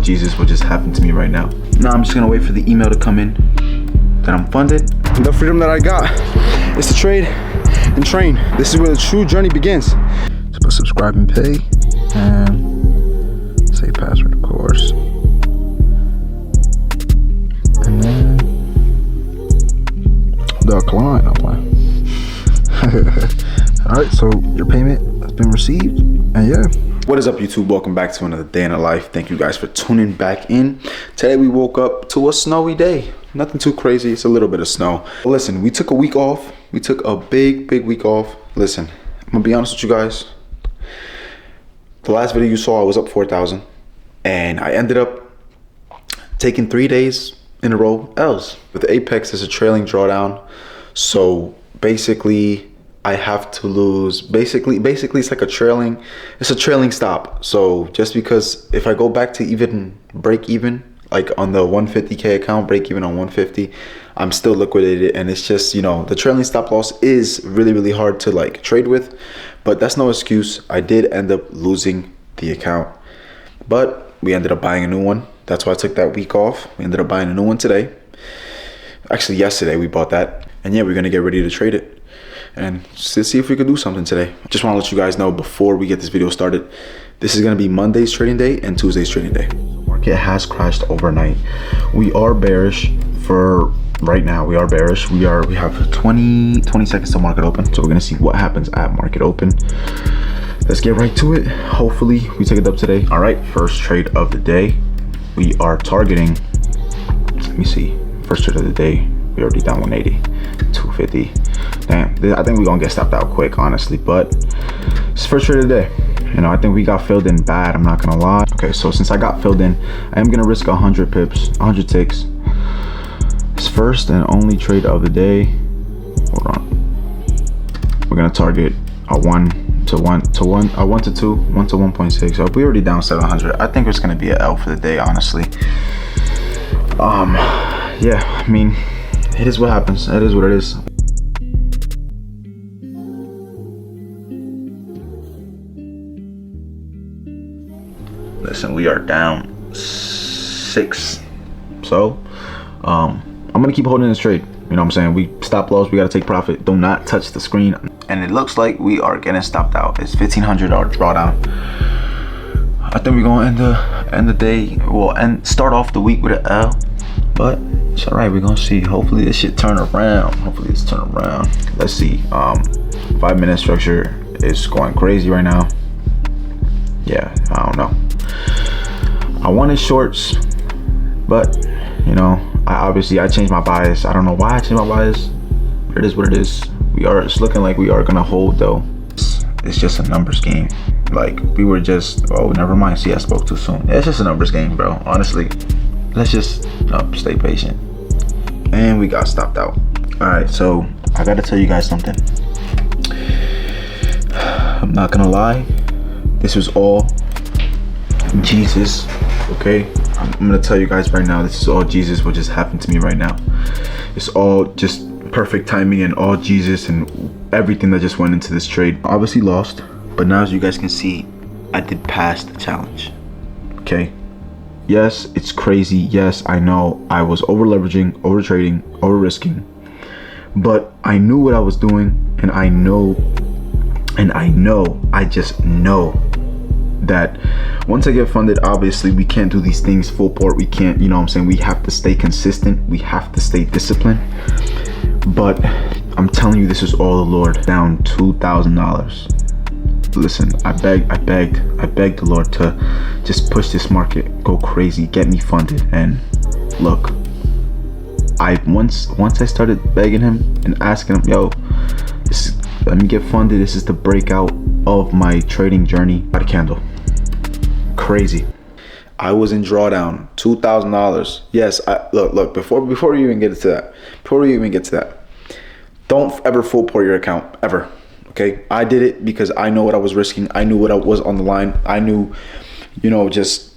Jesus what just happened to me right now. Now I'm just gonna wait for the email to come in that I'm funded. The freedom that I got is to trade and train. This is where the true journey begins. So put subscribe and pay and say password, of course. And then decline. I'm playing. All right, so your payment has been received, and yeah. What is up, YouTube? Welcome back to another day in the life. Thank you guys for tuning back in. Today we woke up to a snowy day. Nothing too crazy. It's a little bit of snow. But listen, we took a week off. We took a big week off. Listen, I'm gonna be honest with you guys. The last video you saw, I was up 4,000, and I ended up taking 3 days in a row L's. With Apex, it's a trailing drawdown, so basically I have to lose. Basically it's like a trailing stop. So just because if I go back to even break even, like on the 150k account, break even on 150, I'm still liquidated. And it's just, you know, the trailing stop loss is really hard to like trade with, but that's no excuse. I did end up losing the account, but we ended up buying a new one. That's why I took that week off. We ended up buying a new one today. Actually, yesterday we bought that, and yeah, we're gonna get ready to trade it and see if we could do something today. Just want to let you guys know before we get this video started, this is going to be Monday's trading day and Tuesday's trading day. Market has crashed overnight. We are bearish for right now. We are bearish. We have 20 seconds to market open, so we're going to see what happens at market open. Let's get right to it. Hopefully we take it up today. All right, first trade of the day, we are targeting, let me see, first trade of the day, we already down 180, 250. Damn, I think we're gonna get stopped out quick, honestly, but it's first trade of the day. You know, I think we got filled in bad, I'm not gonna lie. Okay, so since I got filled in, I am gonna risk 100 pips, 100 ticks. It's first and only trade of the day. Hold on. We're gonna target a 1 to 2, 1 to 1.6. So we already down 700. I think it's gonna be an L for the day, honestly. Yeah, I mean, it is what happens. It is what it is. Listen, we are down 6, so I'm gonna keep holding this trade. You know what I'm saying? We stop loss, we gotta take profit. Do not touch the screen. And it looks like we are getting stopped out. It's $1,500 drawdown. I think we're gonna end the day, well, and start off the week with an L, but it's all right. We're gonna see. Hopefully this shit turn around. Let's see. 5-minute structure is going crazy right now. Yeah, I don't know. I wanted shorts, but you know, I changed my bias. I don't know why I changed my bias, but it is what it is. It's looking like we are gonna hold though. It's just a numbers game. Like we were just, oh, never mind. See, I spoke too soon. It's just a numbers game, bro. Honestly, let's just stay patient. And we got stopped out. All right, so I gotta tell you guys something. I'm not gonna lie. This was all Jesus, okay? I'm gonna tell you guys right now, this is all Jesus what just happened to me right now. It's all just perfect timing and all Jesus and everything that just went into this trade. Obviously lost, but now as you guys can see, I did pass the challenge, okay? Yes, it's crazy. Yes, I know I was over leveraging, over trading, over risking, but I knew what I was doing, and I just know that once I get funded, obviously we can't do these things full port. We can't, you know what I'm saying? We have to stay consistent. We have to stay disciplined. But I'm telling you, this is all the Lord. Down $2,000. Listen, I begged the Lord to just push this market, go crazy, get me funded. And look, once I started begging him and asking him, yo, let me get funded. This is the breakout of my trading journey. By the candle. Crazy. I was in drawdown, $2,000. Yes, look, before we even get to that, don't ever full port your account, ever. Okay, I did it because I know what I was risking. I knew what was on the line. I knew, you know, I just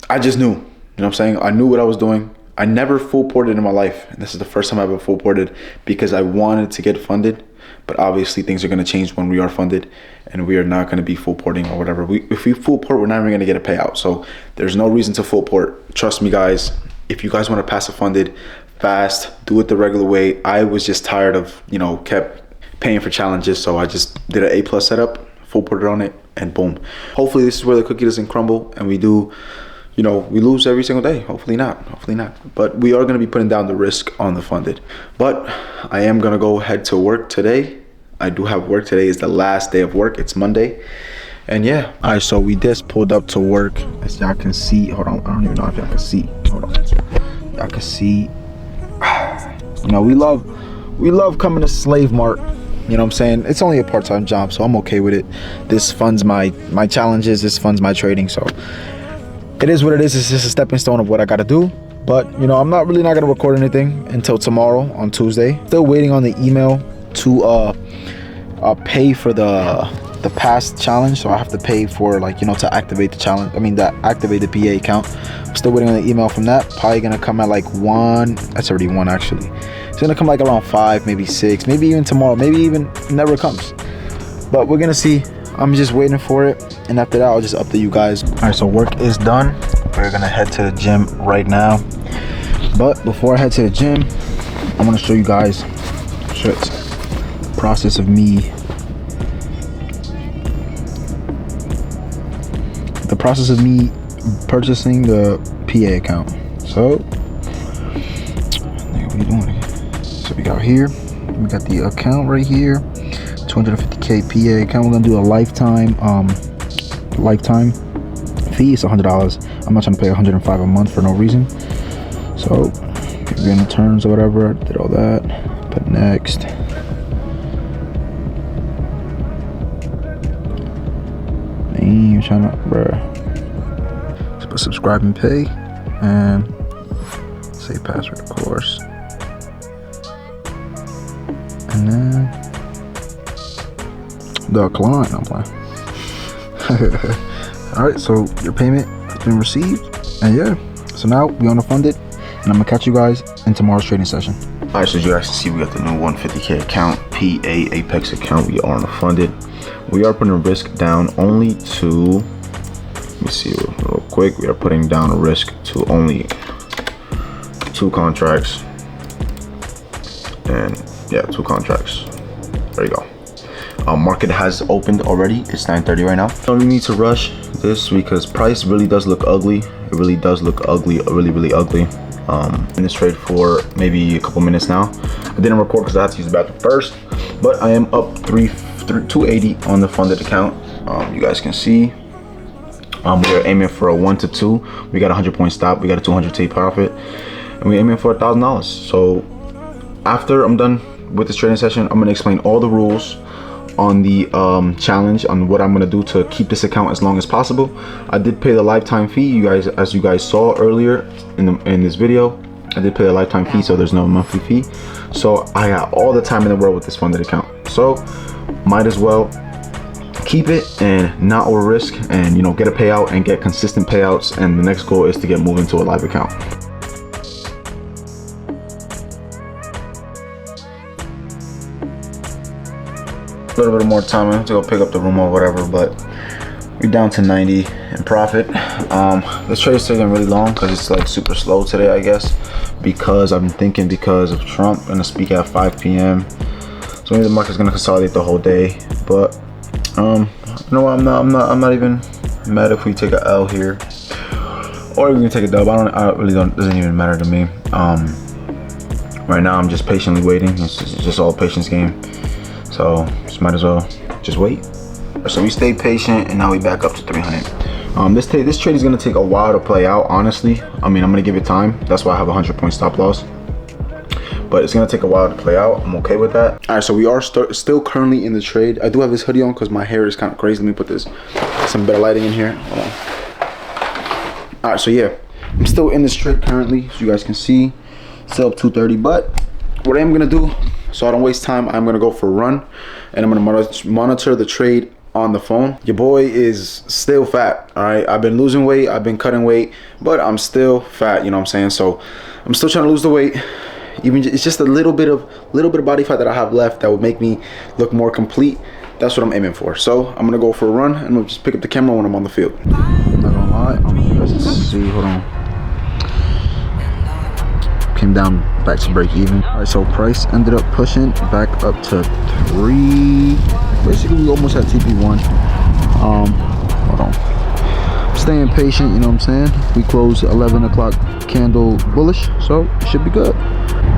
knew, you know what I'm saying? I knew what I was doing. I never full ported in my life. And this is the first time I ever full ported because I wanted to get funded. but obviously things are going to change when we are funded, and we are not going to be full porting or whatever. If we full port, we're not even going to get a payout. So there's no reason to full port. Trust me, guys. If you guys want to pass a funded fast, do it the regular way. I was just tired of, kept paying for challenges, so I just did an A+ setup, full ported on it, and boom. Hopefully this is where the cookie doesn't crumble and we do, we lose every single day. Hopefully not. But we are going to be putting down the risk on the funded. But I am going to go head to work today. I do have work. Today is the last day of work. It's Monday. And yeah. All right, so we just pulled up to work. As y'all can see, hold on. I don't even know if y'all can see. Hold on. Y'all can see. We love coming to Slave Mart. You know what I'm saying? It's only a part-time job, so I'm okay with it. This funds my challenges. This funds my trading. So it is what it is. It's just a stepping stone of what I got to do. But, I'm not going to record anything until tomorrow on Tuesday. Still waiting on the email to pay for the past challenge. So I have to pay for to activate the challenge. Activate the PA account. I'm still waiting on the email from that. Probably going to come at 1. That's already 1 actually. It's going to come around 5, maybe 6, maybe even tomorrow, maybe even never comes. But we're going to see. I'm just waiting for it. And after that, I'll just update you guys. All right, so work is done. We're going to head to the gym right now. But before I head to the gym, I want to show you guys the process of me. The process of me purchasing the PA account. So, what are you doing here? So we got here. We got the account right here. 250K PA account. We're gonna do a lifetime fee. It's $100. I'm not trying to pay $105 a month for no reason. So if you're in the terms or whatever, did all that. Put next. I'm trying to, bruh. Just put subscribe and pay, and save password, of course. And then decline. I'm playing. All right, so your payment has been received, and yeah. So now we on the funded, and I'm gonna catch you guys in tomorrow's trading session. All right, so as you guys can see, we got the new 150K account, PA Apex account. We are on the funded. We are putting a risk down only to, let me see real quick. We are putting down a risk to only 2 contracts. And yeah, 2 contracts. There you go. Market has opened already. It's 9:30 right now. Don't really need to rush this because price really does look ugly. It really does look ugly, really ugly. In this trade for maybe a couple minutes now. I didn't record because I had to use the bathroom first, but I am up 280 on the funded account. You guys can see we're aiming for a 1 to 2. We got a 100-point stop. We got a 200 take profit, and we're aiming for $1,000. So after I'm done with this trading session, I'm gonna explain all the rules on the challenge, on what I'm gonna do to keep this account as long as possible. I did pay the lifetime fee, you guys, as you guys saw earlier in this video. I did pay a lifetime fee, so there's no monthly fee. So I got all the time in the world with this funded account. So might as well keep it and not over risk, and get a payout and get consistent payouts. And the next goal is to get moved into a live account. A little bit more time. I have to go pick up the room or whatever, but we're down to 90 in profit. This trade is taking really long because it's super slow today, I guess, because I've been thinking because of Trump gonna speak at 5 p.m. So maybe the market's gonna consolidate the whole day. But I'm not even mad if we take a L here, or we can take a dub. I really don't. Doesn't even matter to me. Right now I'm just patiently waiting. It's just all a patience game. So just might as well just wait. So we stay patient, and now we back up to 300. This trade is gonna take a while to play out, honestly. I'm gonna give it time. That's why I have a 100-point stop loss. But it's gonna take a while to play out. I'm okay with that. All right, so we are still currently in the trade. I do have this hoodie on because my hair is kind of crazy. Let me put some better lighting in here. Hold on. All right, so yeah, I'm still in this trade currently, as you guys can see. Still up 230, but what I am gonna do, so I don't waste time, I'm gonna go for a run, and I'm gonna monitor the trade on the phone. Your boy is still fat. All right, I've been losing weight, I've been cutting weight, but I'm still fat, you know what I'm saying? So I'm still trying to lose the weight. even it's just a little bit of body fat that I have left that would make me look more complete. That's what I'm aiming for. So I'm gonna go for a run and we'll just pick up the camera when I'm on the field. Not gonna lie, let's see, hold on. Came down back to break even. All right, so price ended up pushing back up to 3. Basically, we almost had TP1. Hold on. Staying patient, you know what I'm saying? We closed 11 o'clock candle bullish, so it should be good.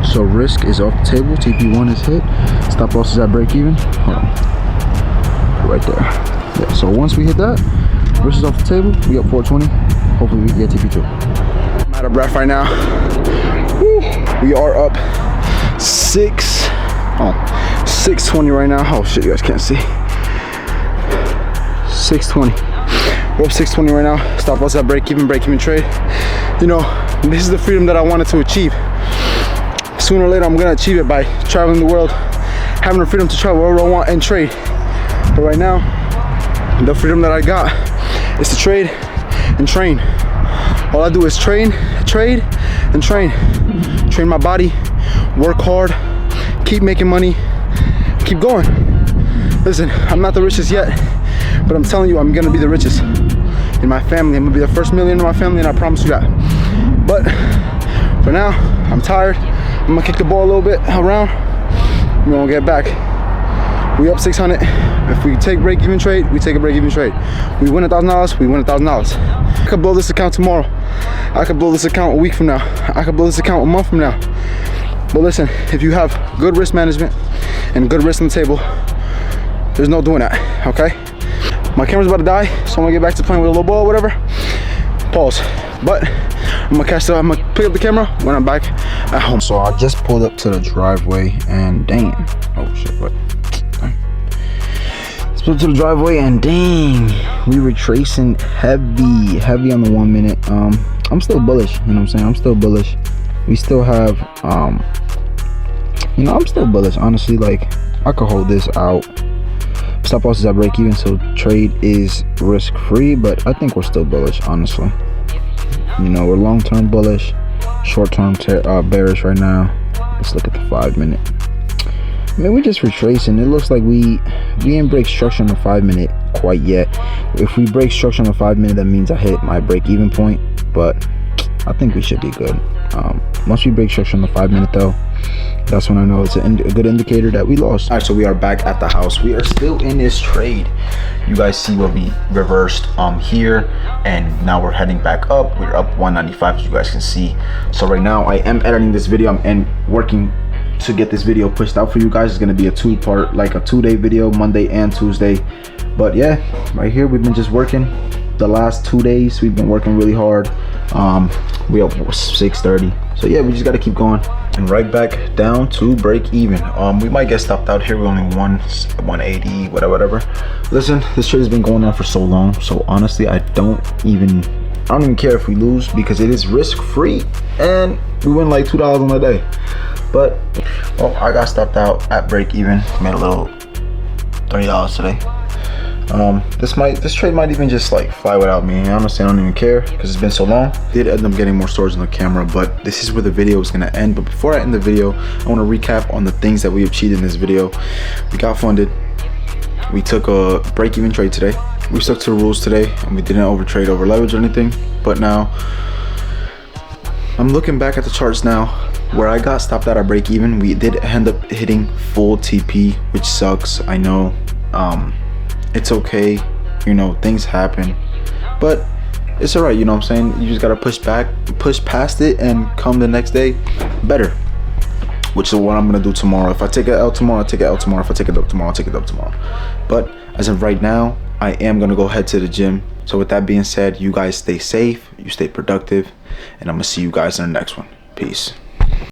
So risk is off the table. TP1 is hit. Stop loss is at break even. Hold on. Right there. Yeah. So once we hit that, risk is off the table. We up 420. Hopefully we can get TP2. I'm out of breath right now. We are up 620 right now. Oh shit, you guys can't see. 620. We're up 620 right now. Stop loss at break even trade. You know, this is the freedom that I wanted to achieve. Sooner or later, I'm gonna achieve it by traveling the world, having the freedom to travel wherever I want and trade. But right now, the freedom that I got is to trade and train. All I do is train and train. Train my body, work hard, keep making money, keep going. Listen, I'm not the richest yet, but I'm telling you, I'm gonna be the richest in my family. I'm gonna be the first millionaire in my family, and I promise you that. But for now, I'm tired. I'm gonna kick the ball a little bit around. We're gonna get back. We up 600. If we take break even trade, we take a break even trade. We win $1,000, we win $1,000. I could blow this account tomorrow. I could blow this account a week from now. I could blow this account a month from now. But listen, if you have good risk management and good risk on the table, there's no doing that, okay? My camera's about to die, so I'm gonna get back to playing with a little ball or whatever. Pause. But I'm gonna pick up the camera when I'm back at home. So I just pulled up to the driveway and dang. Oh shit, what? Pulled to the driveway and dang, we were tracing heavy on the 1 minute. I'm still bullish, you know what I'm saying? I'm still bullish. We still have you know, I'm still bullish, honestly. Like, I could hold this out. Stop loss is at break even, so trade is risk free, but I think we're still bullish, honestly. You know, we're long-term bullish, short-term bearish right now. Let's look at the 5 minute. I mean, we're just retracing. It looks like we didn't break structure on the 5 minute quite yet. If we break structure on the 5 minute, that means I hit my break even point, but I think we should be good. Once we break structure on the 5 minute though, that's when I know it's a good indicator that we lost. All right, so we are back at the house. We are still in this trade. You guys see where we reversed here, and now we're heading back up. We're up 195, as you guys can see. So right now I am editing this video and working to get this video pushed out for you guys. It's going to be a 2-part, like a 2-day video, Monday and Tuesday. But yeah, right here we've been just working the last 2 days. We've been working really hard. We up 6:30, so yeah, we just got to keep going. And right back down to break even. We might get stopped out here. We're only 180, whatever. Listen, this trade has been going on for so long, so honestly I don't even care if we lose, because it is risk free and we win like $2 on the day. But well, I got stopped out at break even, made a little $30 today. This trade might even just like fly without me. Honestly, I don't even care because it's been so long. Did end up getting more storage on the camera, but this is where the video is gonna end. But before I end the video, I want to recap on the things that we achieved in this video. We got funded. We took a break even trade today. We stuck to the rules today, and we didn't overtrade, over leverage or anything. But now I'm looking back at the charts now. Where I got stopped out at break even, we did end up hitting full TP, which sucks. I know. It's okay, you know, things happen, but it's all right, you know what I'm saying? You just gotta push past it and come the next day better, which is what I'm gonna do tomorrow. If I take an L tomorrow, I take an L tomorrow. If I take it up tomorrow, I'll take it up tomorrow. But as of right now, I am gonna go head to the gym. So with that being said, you guys stay safe, you stay productive, and I'm gonna see you guys in the next one. Peace.